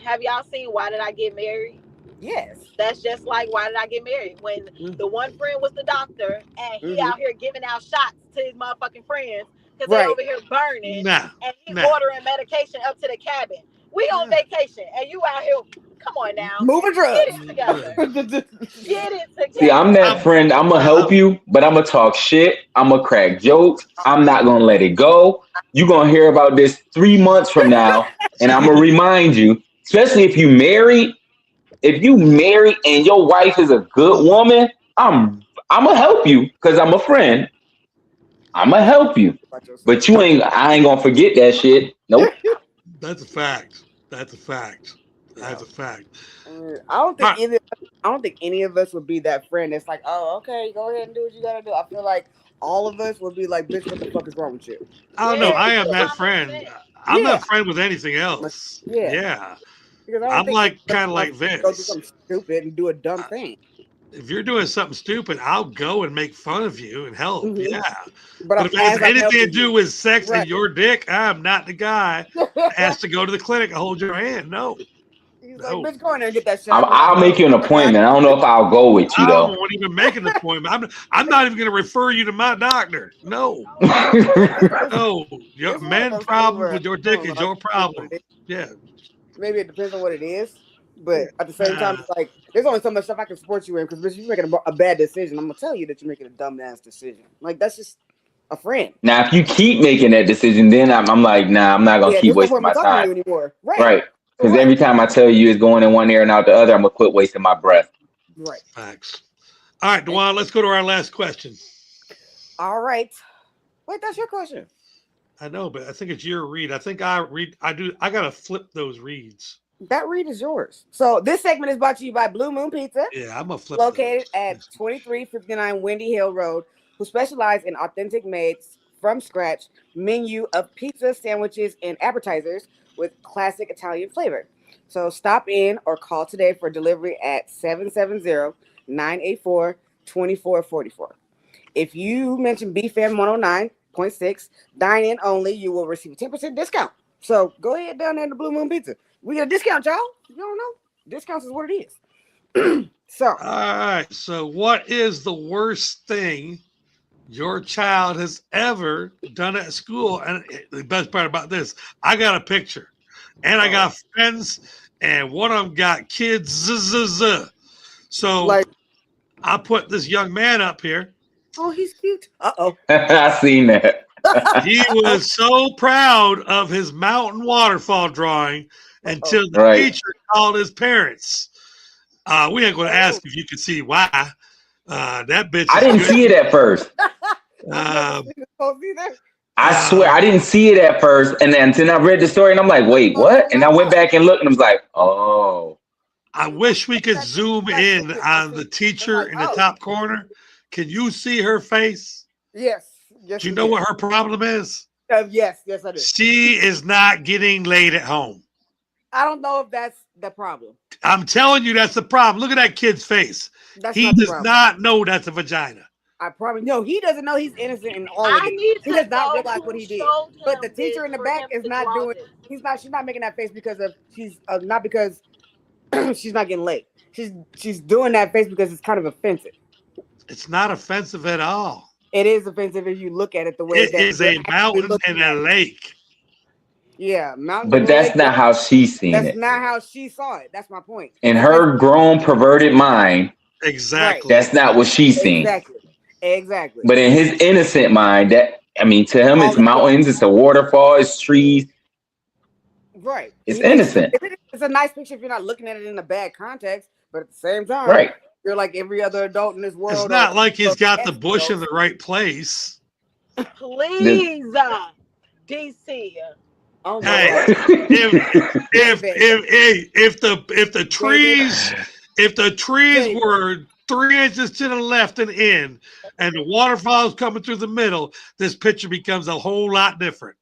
have y'all seen Why Did I Get Married? Yes. That's just like Why Did I Get Married? When the one friend was the doctor and he out here giving out shots to his motherfucking friends because they over here burning and he ordering medication up to the cabin. We on vacation and you out here. Come on now. Moving drugs. Get it together. Get it together. See, I'm that friend. I'm going to help you, but I'm going to talk shit. I'm going to crack jokes. I'm not going to let it go. You're going to hear about this 3 months from now, and I'm going to remind you, especially if you married. If you married and your wife is a good woman, I'm going to help you because I'm a friend. I'm going to help you. But I ain't going to forget that shit. Nope. That's a fact. That's a fact. That's a fact. I don't think any of us would be that friend that's like, oh, okay, go ahead and do what you gotta do. I feel like all of us would be like, bitch, what the fuck is wrong with you? I don't know. I am that friend. I'm not friend with anything else. Yeah. I'm like kind of like this. Go do something stupid and do a dumb thing. If you're doing something stupid, I'll go and make fun of you and help. Yeah. But if it has anything to do with sex and your dick, I'm not the guy asked to go to the clinic and hold your hand. No. He's like, bitch, go in there and get that shit. I'll make you an appointment. I don't know if I'll go with you, though. I won't even make an appointment. I'm not even going to refer you to my doctor. No. No. Your man problem with your dick is your problem. Yeah. Maybe it depends on what it is. But at the same time, it's like, there's only so much stuff I can support you in because if you're making a bad decision, I'm going to tell you that you're making a dumbass decision. Like, that's just a friend. Now, if you keep making that decision, then I'm like, nah, I'm not going to keep wasting my time. Anymore. Right. Because every time I tell you it's going in one ear and out the other, I'm going to quit wasting my breath. Right. Facts. All right, Dwan, let's go to our last question. All right. Wait, that's your question. I know, but I think it's your read. I think I got to flip those reads. That read is yours. So this segment is brought to you by Blue Moon Pizza. Yeah, I'm going to flip located at 2359 Windy Hill Road, who specialize in authentic made from scratch menu of pizza, sandwiches, and appetizers with classic Italian flavor. So stop in or call today for delivery at 770-984-2444. If you mention BFAM 109.6, dine in only, you will receive a 10% discount. So go ahead down there to Blue Moon Pizza. We get a discount, y'all. You don't know? Discounts is what it is. So. All right. So what is the worst thing your child has ever done at school? And the best part about this, I got a picture. And I got friends, and one of them got kids. So like, I put this young man up here. Oh, he's cute. Uh-oh. I seen that. He was so proud of his mountain waterfall drawing until the teacher called his parents. We ain't going to ask if you can see why. That bitch. I didn't see it at first. I swear I didn't see it at first, and then I read the story, and I'm like, "Wait, what?" And I went back and looked, and I was like, "Oh." I wish we could zoom in on the teacher in the top corner. Can you see her face? Yes. Do you know what her problem is? Yes, I do. She is not getting laid at home. I don't know if that's the problem. I'm telling you, that's the problem. Look at that kid's face. He does not know that's a vagina. I probably know he doesn't know he's innocent in all of it. He does not realize what he did. But the teacher in the back is not doing. She's not making that face because of not because she's not getting laid. She's doing that face because it's kind of offensive. It's not offensive at all. It is offensive if you look at it the way it is a mountain and a lake. Yeah, mountain. But that's not how she's seen it. That's not how she saw it. That's my point. In her grown, perverted mind, exactly. That's not what she's seen. Exactly. But in his innocent mind, to him, it's mountains, it's a waterfall, it's trees. Right. It's innocent. It's a nice picture if you're not looking at it in a bad context, but at the same time, you're like every other adult in this world. It's not like he's got the bush in the right place. Please, DC. Oh my God. if the trees were 3 inches to the left and in, and the waterfall is coming through the middle, this picture becomes a whole lot different.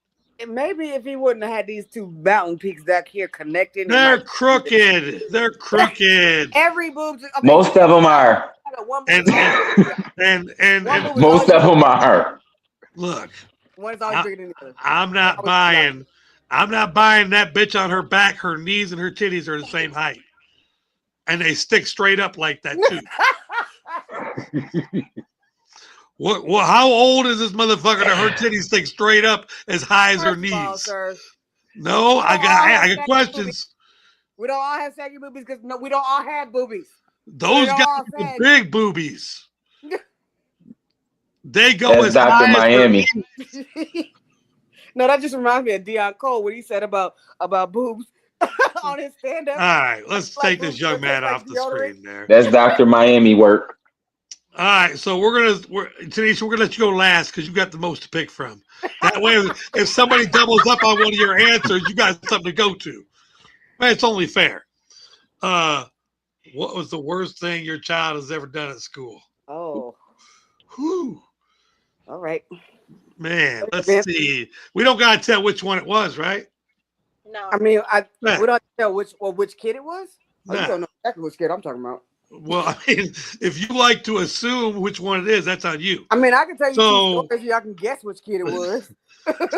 maybe if he wouldn't have had these two mountain peaks back here connecting. They're crooked. They're crooked. Every boobs. Okay, most of them are. And most of them are. Look, one is always bigger than the other. I'm not buying that bitch on her back. Her knees and her titties are the same height, and they stick straight up like that too. What? How old is this motherfucker that her titties stick straight up as high as her knees? No, I got questions. Boobies. We don't all have saggy boobies because we don't all have boobies. Those guys have big boobies. They go as Dr. high Miami. As no, that just reminds me of Deion Cole what he said about boobs on his stand-up. All right, let's take this young man off the screen there. That's Dr. Miami work. All right, so Tanisha, we're gonna let you go last because you got the most to pick from. That way, if somebody doubles up on one of your answers, you got something to go to. Man, it's only fair. What was the worst thing your child has ever done at school? Oh. Whew. All right. Man, let's see. We don't gotta tell which one it was, right? No. I mean, we don't tell which kid it was. You don't know exactly which kid I'm talking about. Well, I mean, if you like to assume which one it is, that's on you. I mean, I can tell you two stories. Y'all can guess which kid it was.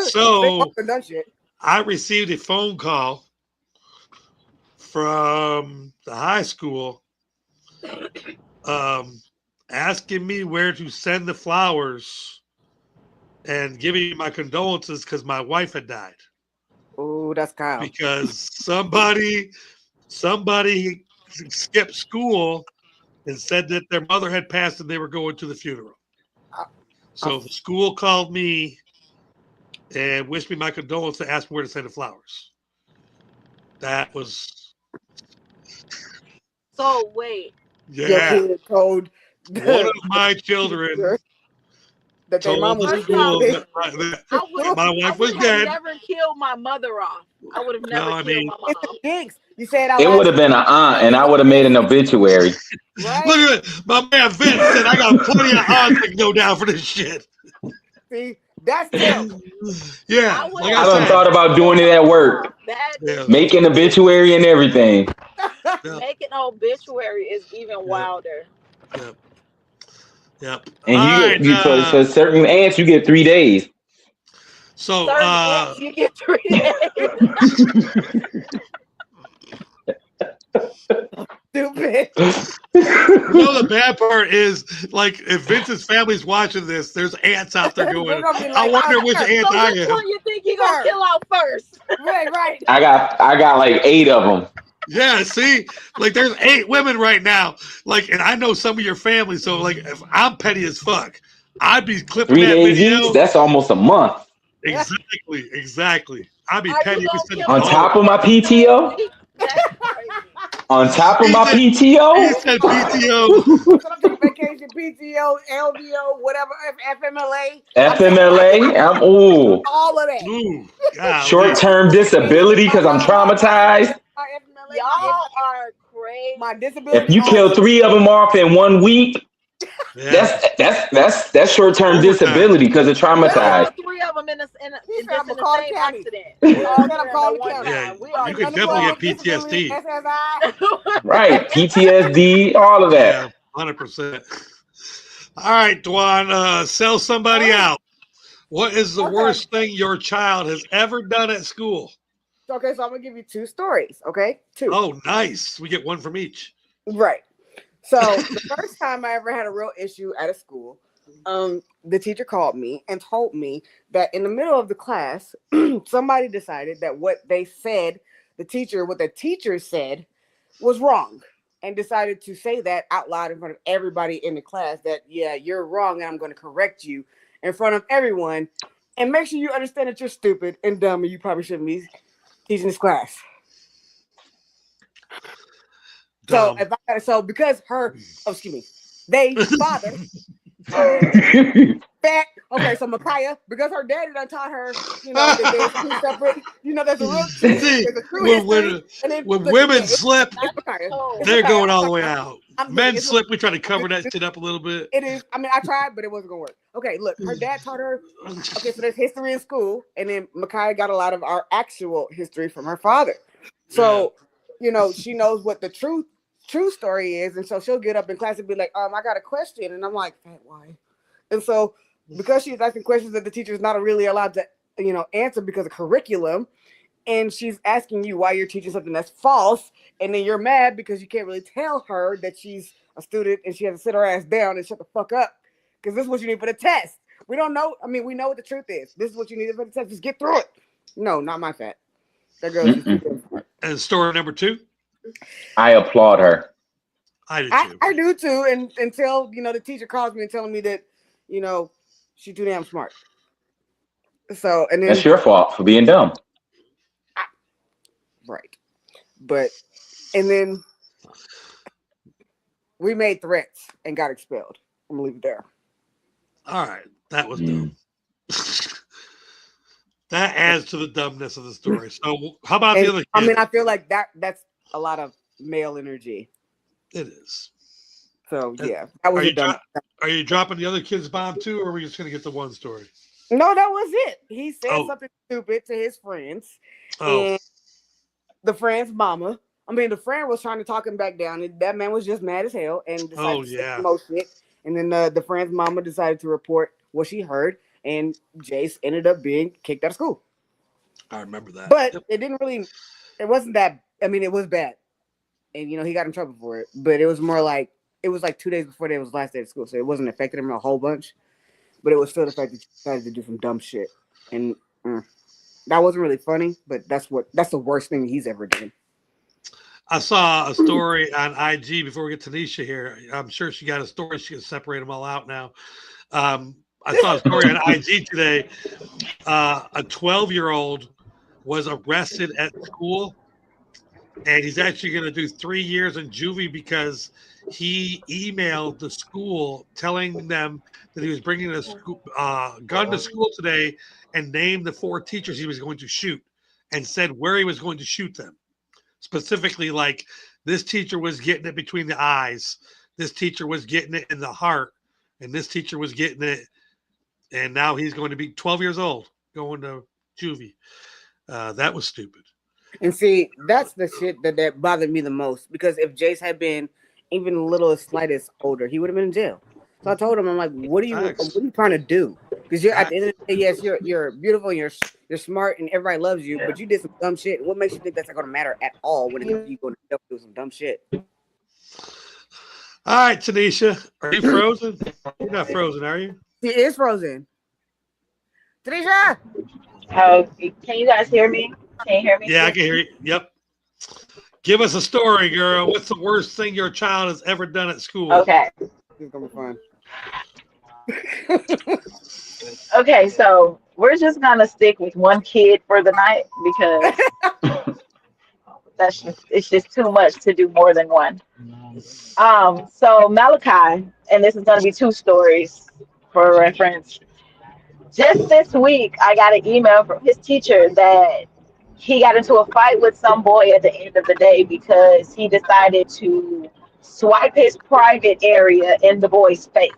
So I received a phone call from the high school asking me where to send the flowers and giving me my condolences because my wife had died. Oh, that's Kyle. Because somebody skipped school and said that their mother had passed and they were going to the funeral. So the school called me and wished me my condolences and asked me where to send the flowers. That was. So wait. Yeah. Your kid told one of my children that their mom was my wife was dead. I would have never killed my mother off. I would have never killed my mom. Jinx. You said it would have been an aunt, and I would have made an obituary. Right? Look at it. My man Vince said I got plenty of aunts that can go down for this shit. See, that's him. Yeah. I done thought about doing it at work. Making obituary and everything. Making an obituary is even wilder. Yep. Yep. And for certain ants, you get 3 days. So you get 3 days. Stupid. The bad part is, like, if Vince's family's watching this, there's ants out there going, I wonder which ant I am. Which one you think you're gonna kill out first? Right. I got like 8 of them. Yeah, see, like there's 8 women right now, like, and I know some of your family. So, like, if I'm petty as fuck, I'd be clipping 3 that days video. each, that's almost a month. Exactly. I'd be petty. On top of my PTO. On top of my PTO. He said PTO. Vacation, PTO, LDO, whatever, FMLA. I'm all of that. Ooh, short-term disability because I'm traumatized. Y'all are crazy. My disability. If you kill 3 of them off in 1 week, that's short-term disability because of traumatized. 3 of them in the same accident. You could definitely get PTSD. Right, PTSD, all of that. Yeah, 100%. All right, Dwan, sell somebody out. What is the worst thing your child has ever done at school? Okay, so I'm gonna give you 2 stories. Okay, 2. Oh, nice. We get one from each. Right. So the first time I ever had a real issue at a school, the teacher called me and told me that in the middle of the class, somebody decided that what the teacher said was wrong, and decided to say that out loud in front of everybody in the class that, yeah, you're wrong and I'm going to correct you in front of everyone, and make sure you understand that you're stupid and dumb and you probably shouldn't be teaching this class. Dumb. So because they father fat. Okay, so Micaiah, because her daddy done taught her, that there's 2 separate, there's a real See, when women slip, they're going all the way out. Men slip, we try to cover that shit up a little bit. It is. I mean, I tried, but it wasn't gonna work. Okay, look, her dad taught her. Okay, so there's history in school, and then Micaiah got a lot of our actual history from her father. So, she knows what the true story is, and so she'll get up in class and be like, I got a question, and I'm like, why? And so, because she's asking questions that the teacher's not really allowed to, answer because of curriculum, and she's asking you why you're teaching something that's false, and then you're mad because you can't really tell her that she's a student and she has to sit her ass down and shut the fuck up, because this is what you need for the test. We don't know. I mean, we know what the truth is. This is what you need for the test. Just get through it. No, not my fat. That girl is too smart. And story number 2? I applaud her. I do too. I do too. And until, the teacher calls me and telling me that, she's too damn smart. So, and then that's your fault for being dumb. Right. And then we made threats and got expelled. I'm gonna leave it there. All right. That was dumb. That adds to the dumbness of the story. So how about the other kid? I mean, I feel like that's a lot of male energy. It is. So yeah. That was are you dropping the other kid's bomb too, or are we just gonna get the one story? No, that was it. He said something stupid to his friends. And the friend's mama. I mean, the friend was trying to talk him back down, and that man was just mad as hell and decided to say some more shit. And then the friend's mama decided to report what she heard, and Jace ended up being kicked out of school. I remember that. But it wasn't that, I mean, it was bad. And, he got in trouble for it. But it was more like, it was like 2 days before it was last day of school, so it wasn't affecting him a whole bunch. But it was still the fact that he decided to do some dumb shit. And that wasn't really funny, but that's the worst thing he's ever done. I saw a story on IG before we get to Nisha here. I'm sure she got a story. She can separate them all out now. I saw a story on IG today. A 12-year-old was arrested at school, and he's actually going to do 3 years in juvie because he emailed the school telling them that he was bringing a gun to school today and named the 4 teachers he was going to shoot and said where he was going to shoot them. Specifically, like, this teacher was getting it between the eyes, this teacher was getting it in the heart, and this teacher was getting it, and now he's going to be 12 years old going to juvie. That was stupid. And see, that's the shit that bothered me the most, because if Jace had been even a little slightest older, he would have been in jail. So I told him, I'm like, what are you trying to do? Because you're at the end of the day, yes, you're beautiful, and you're smart, and everybody loves you, but you did some dumb shit. What makes you think that's not going to matter at all when you go to do some dumb shit? All right, Tanisha, are you frozen? You're not frozen, are you? She is frozen. Tanisha! Oh, can you guys hear me? Can you hear me? Yeah, I can hear you. Yep. Give us a story, girl. What's the worst thing your child has ever done at school? Okay. This is going to be fun. Okay, so we're just gonna stick with one kid for the night because it's just too much to do more than one. So Malachi, and this is gonna be 2 stories for reference. Just this week, I got an email from his teacher that he got into a fight with some boy at the end of the day because he decided to swipe his private area in the boy's face.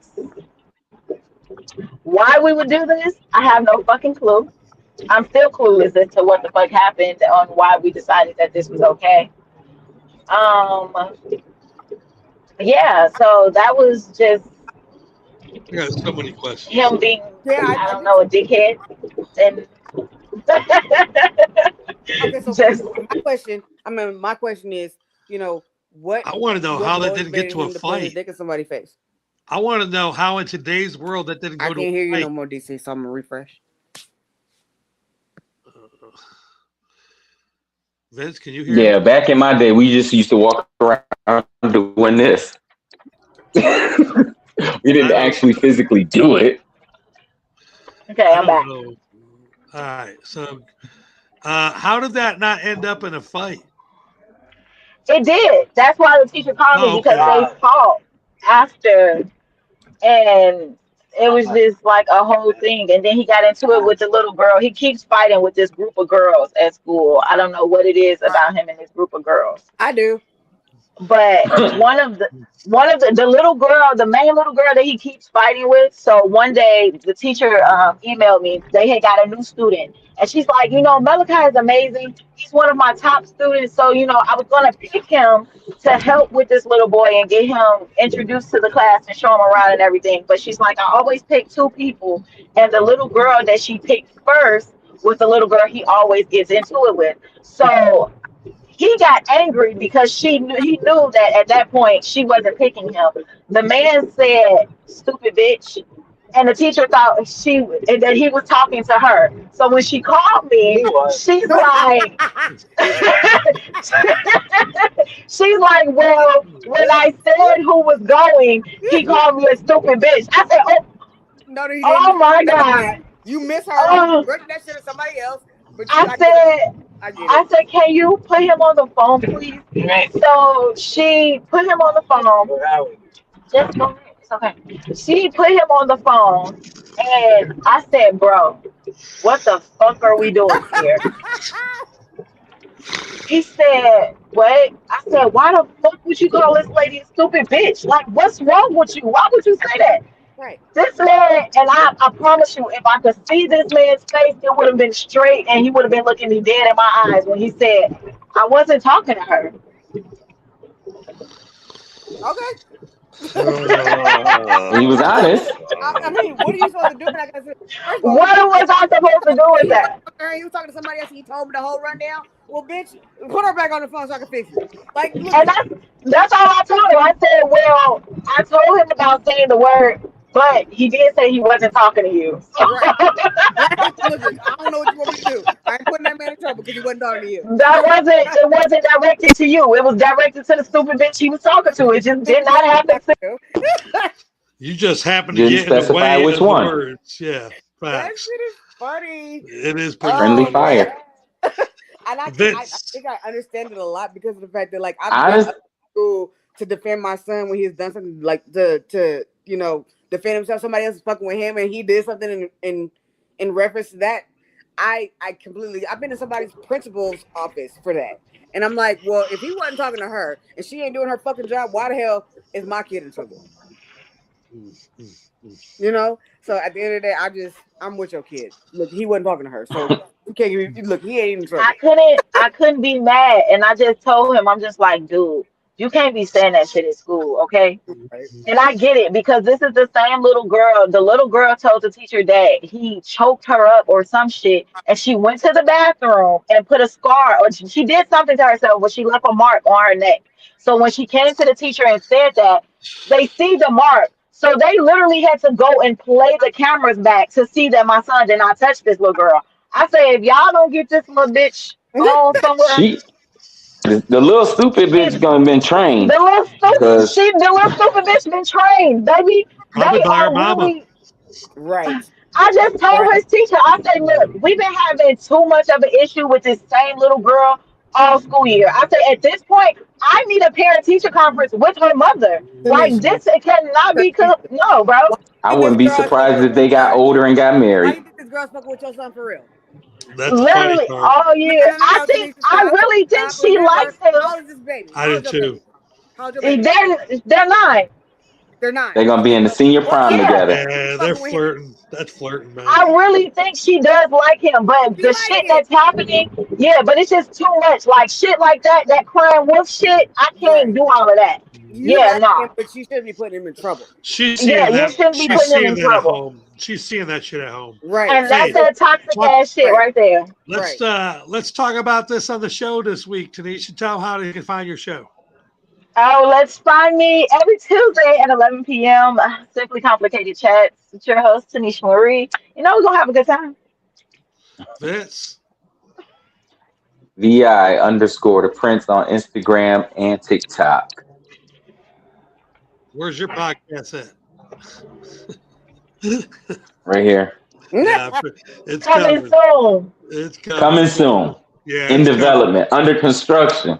Why we would do this, I have no fucking clue. I'm still clueless as to what the fuck happened on why we decided that this was okay. Yeah, so that was just I got so many questions. him being, I don't know, a dickhead. And okay, so my question is, what I want to know how that didn't get to a fight. Dick in somebody's face. I want to know how in today's world that didn't go to a fight. I can't hear you no more, DC, so I'm gonna refresh. Vince, can you hear me? Yeah, back in my day, we just used to walk around doing this. We didn't actually physically do it. Okay, I'm back. All right, so how did that not end up in a fight? It did. That's why the teacher called me, because they fought after, and it was just like a whole thing. And then he got into it with the little girl. He keeps fighting with this group of girls at school. I don't know what it is about him and this group of girls. I do. But one of the little girl, the main little girl that he keeps fighting with. So one day the teacher emailed me. They had got a new student, and she's like, Malachi is amazing. He's one of my top students. So I was gonna pick him to help with this little boy and get him introduced to the class and show him around and everything. But she's like, I always pick two people, and the little girl that she picked first was the little girl he always gets into it with. So he got angry because he knew that at that point she wasn't picking him. The man said, "Stupid bitch," and the teacher thought that he was talking to her. So when she called me, she's like, she's like, "Well, when I said who was going, he called me a stupid bitch." I said, "Oh, no, he didn't. Oh my God, you misheard. Oh. That shit to somebody else." But I said, "Can you put him on the phone, please?" So she put him on the phone. Just go ahead. It's okay. She put him on the phone, and I said, "Bro, what the fuck are we doing here?" He said, "What?" I said, "Why the fuck would you call this lady a stupid bitch? Like, what's wrong with you? Why would you say that?" Right. This man, and I promise you, if I could see this man's face, it would have been straight, and he would have been looking me dead in my eyes when he said, "I wasn't talking to her." Okay. He was honest. I mean, what are you supposed to do? Like I said, what was I supposed to do with that? He was talking to somebody else. And he told me the whole rundown. Well, bitch, put her back on the phone so I can fix it. Like, look, and that's all I told him. I said, "Well, I told him about saying the word, but he did say he wasn't talking to you." Right. Listen, I don't know what you want me to do. I ain't putting that man in trouble because he wasn't talking to you. It wasn't directed to you. It was directed to the stupid bitch he was talking to. It just did not happen to you. Just happened to get in the way of the words. Yeah, facts. That shit is funny. It is pretty friendly fire. And I think I understand it a lot because of the fact that, like, I've been to school to defend my son when he's done something, like to defend himself. Somebody else is fucking with him and he did something in reference to that. I've been in somebody's principal's office for that. And I'm like, well, if he wasn't talking to her and she ain't doing her fucking job, why the hell is my kid in trouble? So at the end of the day, I'm with your kid. Look, he wasn't talking to her, so you can't look. He ain't in trouble. I couldn't be mad, and I just told him, I'm just like, dude, you can't be saying that shit at school, okay? Right. And I get it because this is the same little girl. The little girl told the teacher that he choked her up or some shit, and she went to the bathroom and put a scar, or she did something to herself, but she left a mark on her neck. So when she came to the teacher and said that, they see the mark. So they literally had to go and play the cameras back to see that my son did not touch this little girl. I say, if y'all don't get this little bitch on somewhere, the little stupid bitch gonna been trained. The little stupid bitch been trained, baby. Probably by her mama. Right. I just told his teacher, I said, look, we've been having too much of an issue with this same little girl all school year. I said, at this point, I need a parent-teacher conference with her mother. Like, this cannot be no, bro. I wouldn't be surprised if they got older and got married. Why do you think this girl's fucking with your son for real? That's literally all year. I really think she likes him. How old is this baby? I do too. They're 9. They're 9. They're gonna be in the senior prom together. Yeah, they're flirting. That's flirting, man. I really think she does like him, but the shit that's happening, but it's just too much. Like shit like that crying wolf shit, I can't do all of that. No. But she shouldn't be putting him in trouble. She's seeing that. You shouldn't be putting him in trouble. She's seeing that shit at home. Right. And that's that toxic ass shit right there. Let's talk about this on the show this week. Tanisha, tell them how they can find your show. Oh, let's find me every Tuesday at 11 p.m. Simply Complicated Chats. It's your host, Tanisha Marie. We're going to have a good time. Vince. VI_the Prince on Instagram and TikTok. Where's your podcast at? Right here. Yeah, it's coming soon. It's coming soon. Yeah, in development, under construction.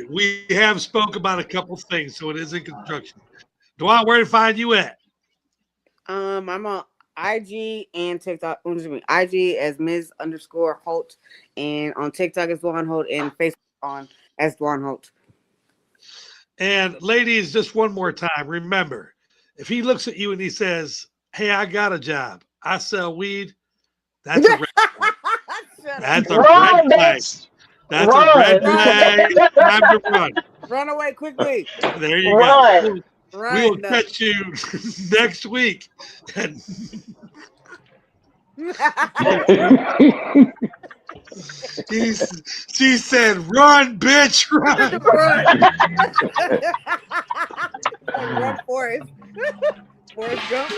We have spoke about a couple things, so it is in construction. Dwan, where to find you at? I'm on IG and TikTok. IG as Ms_Holt, and on TikTok as Dwan Holt, and Facebook as Dwan Holt. And ladies, just one more time, remember, if he looks at you and he says, "Hey, I got a job. I sell weed," that's a red flag. That's a red flag. That's a red flag. Time to run. Run away quickly. There you go. We'll catch you next week. She said, "Run, bitch, run!" Run, Forrest. Forrest Gump.